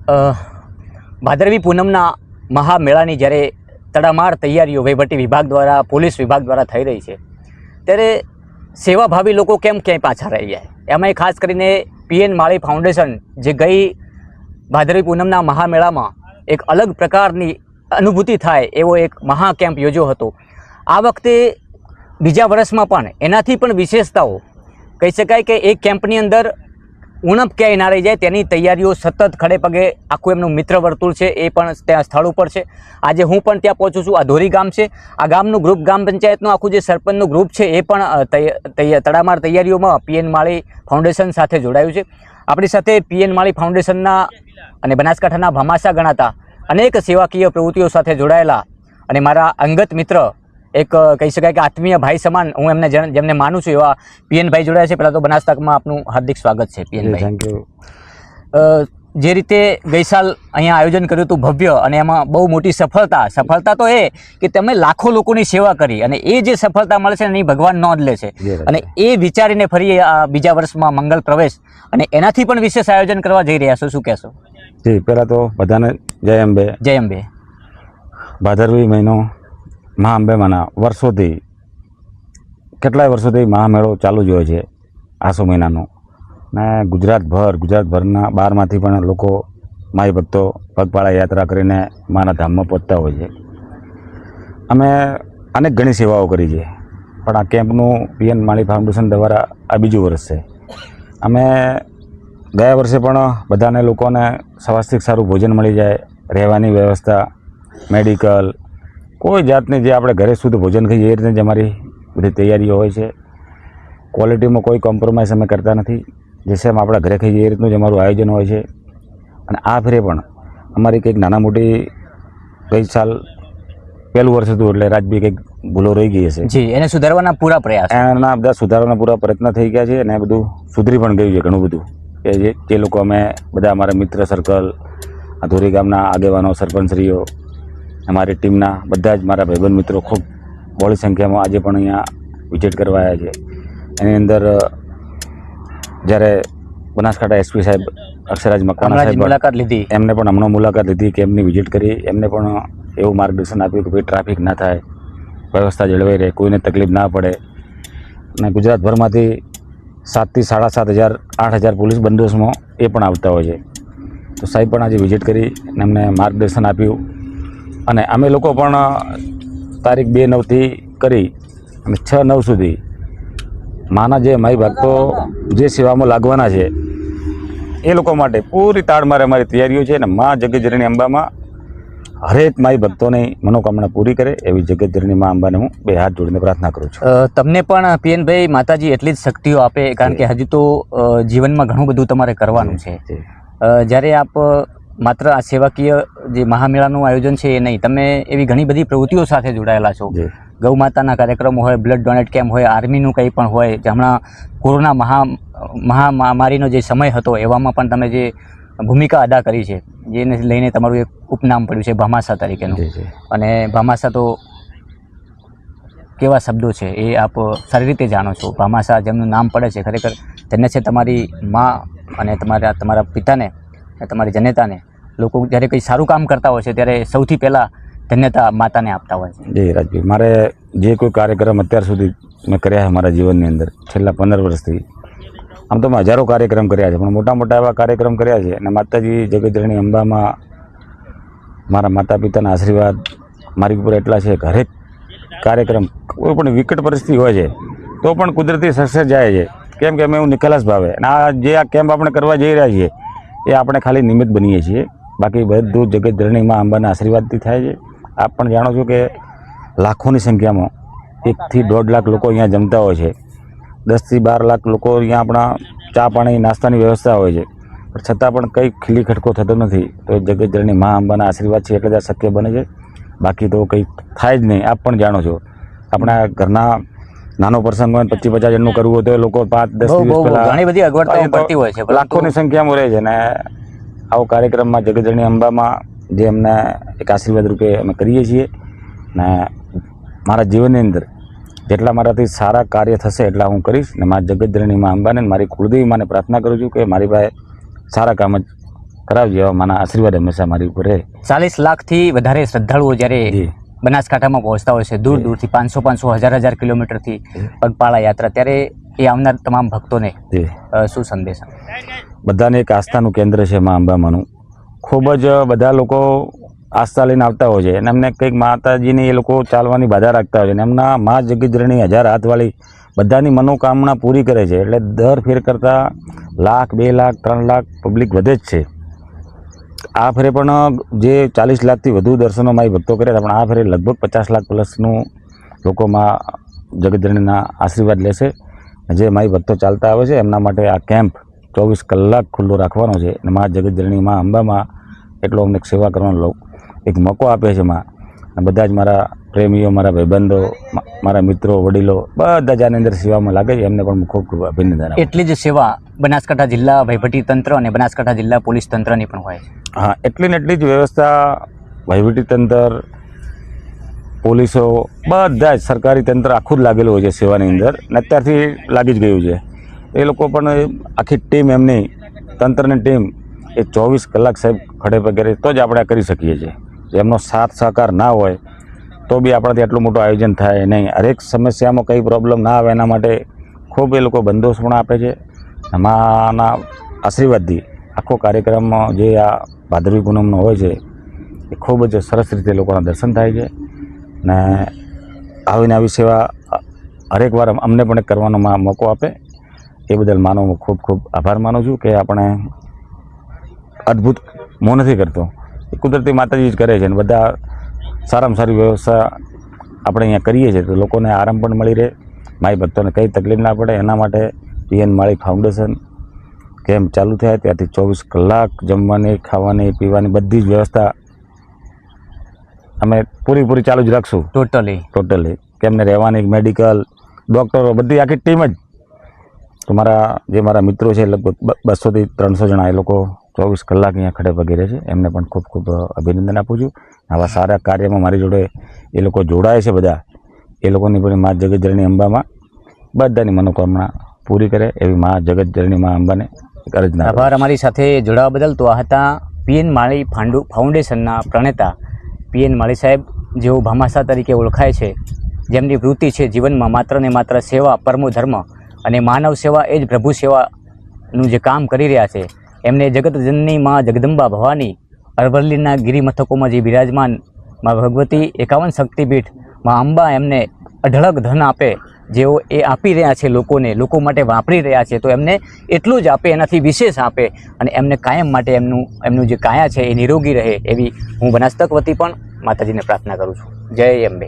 ભાદરવી પૂનમના મહામેળાની જ્યારે તડામાર તૈયારીઓ વહીવટી વિભાગ દ્વારા, પોલીસ વિભાગ દ્વારા થઈ રહી છે, ત્યારે સેવાભાવી લોકો કેમ ક્યાંય પાછા રહી જાય? એમાંય ખાસ કરીને પીએન માળી ફાઉન્ડેશન જે ગઈ ભાદરવી પૂનમના મહામેળામાં એક અલગ પ્રકારની અનુભૂતિ થાય એવો એક મહા કેમ્પ યોજ્યો હતો. આ વખતે બીજા વર્ષમાં પણ એનાથી પણ વિશેષતાઓ કહી શકાય કે એક કેમ્પની અંદર ઉણપ ક્યાંય ના રહી જાય તેની તૈયારીઓ સતત ખડે પગે આખું એમનું મિત્ર વર્તુળ છે એ પણ ત્યાં સ્થળ ઉપર છે. આજે હું પણ ત્યાં પહોંચું છું. આ ધોરી ગામ છે. આ ગામનું ગ્રુપ, ગ્રામ પંચાયતનું આખું જે સરપંચનું ગ્રુપ છે એ પણ તડામાર તૈયારીઓમાં પીએન માળી ફાઉન્ડેશન સાથે જોડાયું છે. આપણી સાથે પીએન માળી ફાઉન્ડેશનના અને બનાસકાંઠાના ભામાસા ગણાતા અનેક સેવાકીય પ્રવૃત્તિઓ સાથે જોડાયેલા અને મારા અંગત મિત્ર, એક કહી શકાય કે આત્મીય ભાઈ સમાન હું એમને જેમને માનું છું એવા પીએનભાઈ જોડાયા છે. પહેલાં તો બનાસકાંઠામાં આપનું હાર્દિક સ્વાગત છે પીએનભાઈ. Thank you. જે રીતે ગઈ સાલ અહીંયા આયોજન કર્યું હતું ભવ્ય, અને એમાં બહુ મોટી સફળતા તો એ કે તમે લાખો લોકોની સેવા કરી, અને એ જે સફળતા મળે છે એની ભગવાન નોંધ લે છે. અને એ વિચારીને ફરી આ બીજા વર્ષમાં મંગલ પ્રવેશ અને એનાથી પણ વિશેષ આયોજન કરવા જઈ રહ્યા છો, શું કહેશો? જી, પહેલાં તો બધાને જય અંબે. જય અંબે. ભાદરવી મહિનો મહા અંબેમાંના વર્ષોથી, કેટલાય વર્ષોથી મહામેળો ચાલુ જ હોય છે આસો મહિનાનો. ને ગુજરાતભરના બહારમાંથી પણ લોકો, માઈ ભક્તો પગપાળા યાત્રા કરીને માના ધામમાં પહોંચતા હોય છે. અમે અનેક ઘણી સેવાઓ કરી છે, પણ આ કેમ્પનું પીએન માળી ફાઉન્ડેશન દ્વારા આ બીજું વર્ષ છે. અમે ગયા વર્ષે પણ બધાને લોકોને સ્વાસ્થિક સારું ભોજન મળી જાય, રહેવાની વ્યવસ્થા, મેડિકલ, કોઈ જાતની જે આપણે ઘરે શુદ્ધ ભોજન ખાઈએ એ રીતે જ અમારી બધી તૈયારીઓ હોય છે. ક્વોલિટીમાં કોઈ કોમ્પ્રોમાઇઝ અમે કરતા નથી. જે સેમ આપણા ઘરે ખાઈએ એ રીતનું જ અમારું આયોજન હોય છે. અને આ ફેરે પણ અમારી કંઈક નાના મોટી, ગઈ સાલ પહેલું વર્ષ હતું એટલે રાજબી કંઈક ભૂલો રહી ગઈ હશે. જી, એને સુધારવાના પૂરા પ્રયાસ, એના બધા સુધારવાના પૂરા પ્રયત્ન થઈ ગયા છે, અને બધું સુધરી પણ ગયું છે ઘણું બધું. કે જે લોકો અમે બધા અમારા મિત્ર સર્કલ, આ ધોરી ગામના આગેવાનો, સરપંચશ્રીઓ, અમારી ટીમના બધા જ મારા ભાઈબંધ મિત્રો ખૂબ બહોળી સંખ્યામાં આજે પણ અહીંયા વિઝિટ કરવા આવ્યા છે. એની અંદર જ્યારે બનાસકાંઠા એસપી સાહેબ અક્ષરાજ મકવાણા સાહેબ મુલાકાત લીધી, એમને પણ હમણાં મુલાકાત લીધી, કે એમની વિઝિટ કરી. એમને પણ એવું માર્ગદર્શન આપ્યું કે ભાઈ ટ્રાફિક ના થાય, વ્યવસ્થા જળવાઈ રહે, કોઈને તકલીફ ના પડે. અને ગુજરાતભરમાંથી 7,000 થી 7,500, 8,000 પોલીસ બંદોબસ્તમાં એ પણ આવતા હોય છે. તો સાહેબ પણ આજે વિઝિટ કરી અને અમને માર્ગદર્શન આપ્યું. અને અમે લોકો પણ તારીખ 2/9થી કરી અને 6/9 સુધી માના જે માઈ ભક્તો જે સેવામાં લાગવાના છે એ લોકો માટે પૂરી તાળમારે અમારી તૈયારીઓ છે. અને મા જગતજનની અંબામાં હરેક માઈ ભક્તોની મનોકામના પૂરી કરે એવી જગતજનની મા અંબાને હું બે હાથ જોડીને પ્રાર્થના કરું છું. તમને પણ પીએનભાઈ માતાજી એટલી જ શક્તિઓ આપે, કારણ કે હજુ તો જીવનમાં ઘણું બધું તમારે કરવાનું છે. જ્યારે આપ માત્ર આ સેવાકીય જે મહામેળાનું આયોજન છે એ નહીં, તમે એવી ઘણી બધી પ્રવૃત્તિઓ સાથે જોડાયેલા છો. ગૌ માતાના કાર્યક્રમો હોય, બ્લડ ડોનેટ કેમ્પ હોય, આર્મીનું કંઈ પણ હોય, જે હમણાં કોરોના મહામારીનો જે સમય હતો એવામાં પણ તમે જે ભૂમિકા અદા કરી છે, જેને લઈને તમારું એક ઉપનામ પડ્યું છે ભામાસા તરીકેનું. અને ભામાસા તો કેવા શબ્દો છે એ આપ સારી રીતે જાણો છો. ભામાસા જેમનું નામ પડે છે, ખરેખર ધન્ય છે તમારી મા અને તમારા પિતાને, તમારી જનેતાને. લોકો જ્યારે કંઈ સારું કામ કરતા હોય છે ત્યારે સૌથી પહેલાં ધન્યતા માતાને આપતા હોય છે. જી રાજભાઈ, મારે જે કોઈ કાર્યક્રમ અત્યાર સુધી મેં કર્યા છે મારા જીવનની અંદર છેલ્લા 15 વર્ષથી, આમ તો મેં હજારો કાર્યક્રમ કર્યા છે, પણ મોટા મોટા એવા કાર્યક્રમ કર્યા છે. અને માતાજી જગતજનની અંબામાં મારા માતા પિતાના આશીર્વાદ મારી ઉપર એટલા છે કે હરેક કાર્યક્રમ, કોઈ પણ વિકટ પરિસ્થિતિ હોય છે તો પણ કુદરતી સક્સેસ જાય છે. કેમ કે અમે એવું નિખાલસ ભાવે, અને આ જે આ કેમ્પ આપણે કરવા જઈ રહ્યા છીએ એ આપણે ખાલી નિમિત્ત બનીએ છીએ. બાકી બધું જગતજનની મા અંબાના આશીર્વાદથી થાય છે. આપ પણ જાણો છો કે લાખોની સંખ્યામાં 1 થી 1.5 લાખ લોકો અહીંયા જમતા હોય છે. 10 થી 12 લાખ લોકો અહીંયા આપણા ચા પાણી નાસ્તાની વ્યવસ્થા હોય છે, પણ છતાં પણ કંઈ ખીલી ખટકો થતો નથી. તો જગતજનની મા અંબાના આશીર્વાદ છે એટલે જ આ શક્ય બને છે. બાકી તો કંઈ થાય જ નહીં. આપ પણ જાણો છો, આપણા ઘરના નાનો પ્રસંગ હોય 25-50 જણનું કરવું હોય તો લોકો 5-10 દિવસ પહેલા ઘણી બધી અગવડતાઓ પડતી હોય છે, લાખોની સંખ્યામાં રહે છે. અને આવો કાર્યક્રમમાં જગતજનની અંબામાં જે અમને એક આશીર્વાદ રૂપે અમે કરીએ છીએ. ને મારા જીવનની અંદર જેટલા મારાથી સારા કાર્ય થશે એટલા હું કરીશ. ને મારા જગતજનની મા અંબાને, મારી કુળદેવી માને પ્રાર્થના કરું છું કે મારી પાસે સારા કામ જ કરાવજો, એવા માના આશીર્વાદ હંમેશા મારી ઉપર રહે. 40 લાખથી વધારે શ્રદ્ધાળુઓ જ્યારે જી બનાસકાંઠામાં પહોંચતા હોય છે, દૂર દૂરથી 500 1000 કિલોમીટરથી પગપાળા યાત્રા, ત્યારે એ આવનાર તમામ ભક્તોને જી શું સંદેશ? બધાને એક આસ્થાનું કેન્દ્ર છે મા અંબામાનું. ખૂબ જ બધા લોકો આસ્થા લઈને આવતા હોય છે અને એમને કંઈક માતાજીની એ લોકો ચાલવાની બાધા રાખતા હોય છે અને એમના મા જગતજનની 1000 હાથવાળી બધાની મનોકામના પૂરી કરે છે. એટલે દર ફેર કરતાં 1 લાખ 2 લાખ 3 લાખ પબ્લિક વધે જ છે. આ ફેરે પણ જે 40 લાખથી વધુ દર્શનો મારી ભક્તો કર્યા હતા, પણ આ ફેરે લગભગ 50 લાખ પ્લસનું લોકોમાં જગતજનીના આશીર્વાદ લેશે. જે મારી ભક્તો ચાલતા આવે છે એમના માટે આ કેમ્પ 24 કલાક ખુલ્લો રાખવાનો છે અને મા જગતજનની મા અંબામાં એટલો અમને સેવા કરવાનો એક મોકો આપે છે માં. અને બધા જ મારા પ્રેમીઓ, મારા ભાઈબંધો, મારા મિત્રો, વડીલો બધા જ આની અંદર સેવામાં લાગે છે. એમને પણ હું ખૂબ ખૂબ અભિનંદન આપું. એટલી જ સેવા બનાસકાંઠા જિલ્લા વહીવટી તંત્ર અને બનાસકાંઠા જિલ્લા પોલીસ તંત્રની પણ હોય છે. હા, એટલી ને એટલી જ વ્યવસ્થા વહીવટી તંત્ર, પોલીસો, બધા જ સરકારી તંત્ર આખું જ લાગેલું હોય છે સેવાની અંદર અને અત્યારથી લાગી જ ગયું છે. એ લોકો પણ આખી ટીમ એમની તંત્રની ટીમ એ 24 કલાક સાહેબ ખડે પગે તો જ આપણે આ કરી શકીએ છીએ. એમનો સાથ સહકાર ના હોય તો બી આપણાથી આટલું મોટું આયોજન થાય નહીં. હરેક સમસ્યામાં કંઈ પ્રોબ્લેમ ના આવે એના માટે ખૂબ એ લોકો બંદોબસ્ત પણ આપે છે. માના આશીર્વાદથી આખો કાર્યક્રમ જે આ ભાદરવી પૂનમનો હોય છે એ ખૂબ જ સરસ રીતે લોકોના દર્શન થાય છે ને આવીને આવી સેવા હરેક વાર અમને પણ કરવાનો મોકો આપે એ બદલ માનો હું ખૂબ ખૂબ આભાર માનું છું કે આપણે અદ્ભુત હું નથી કરતો, એ કુદરતી માતાજી જ કરે છે અને બધા સારામાં સારી વ્યવસ્થા આપણે અહીંયા કરીએ છીએ તો લોકોને આરામ પણ મળી રહે, મારી ભક્તોને કંઈ તકલીફ ના પડે. એના માટે પીએન માળી ફાઉન્ડેશન કેમ્પ ચાલુ થયા ત્યાંથી 24 કલાક જમવાની, ખાવાની, પીવાની બધી જ વ્યવસ્થા અમે પૂરી ચાલુ જ રાખશું. ટોટલી કેમને રહેવાની, મેડિકલ, ડૉક્ટરો, બધી આખી ટીમ જ. તો મારા મિત્રો છે લગભગ 200 થી 300 જણા, એ લોકો 24 કલાક અહીંયા ખડે પગે રહે છે. એમને પણ ખૂબ ખૂબ અભિનંદન આપું છું. આવા સારા કાર્યમાં મારી જોડે એ લોકો જોડાય છે બધા, એ લોકોની પણ મા જગતજનની અંબામાં બધાની મનોકામના પૂરી કરે એવી મા જગતજનની મા અંબાને અરજના. આભાર અમારી સાથે જોડાવા બદલ. તો આ હતા પીએન માળી ફાઉન્ડેશનના પ્રણેતા પીએન માળી સાહેબ, જેઓ ભામાસા તરીકે ઓળખાય છે, જેમની વૃત્તિ છે જીવનમાં માત્ર ને માત્ર સેવા, પરમો ધર્મ અને માનવ સેવા, એ જ પ્રભુ સેવાનું જે કામ કરી રહ્યા છે. એમને જગતજનની માં જગદંબા ભવાની અરવલ્લીના ગિરિ મથકોમાં જે બિરાજમાન માં ભગવતી 51 શક્તિપીઠ માં અંબા એમને અઢળક ધન આપે, જેઓ એ આપી રહ્યા છે લોકોને, લોકો માટે વાપરી રહ્યા છે, તો એમને એટલું જ આપે, એનાથી વિશેષ આપે અને એમને કાયમ માટે એમનું જે કાયા છે એ નિરોગી રહે એવી હું બનાસતક વતી પણ માતાજીને પ્રાર્થના કરું છું. જય અંબે.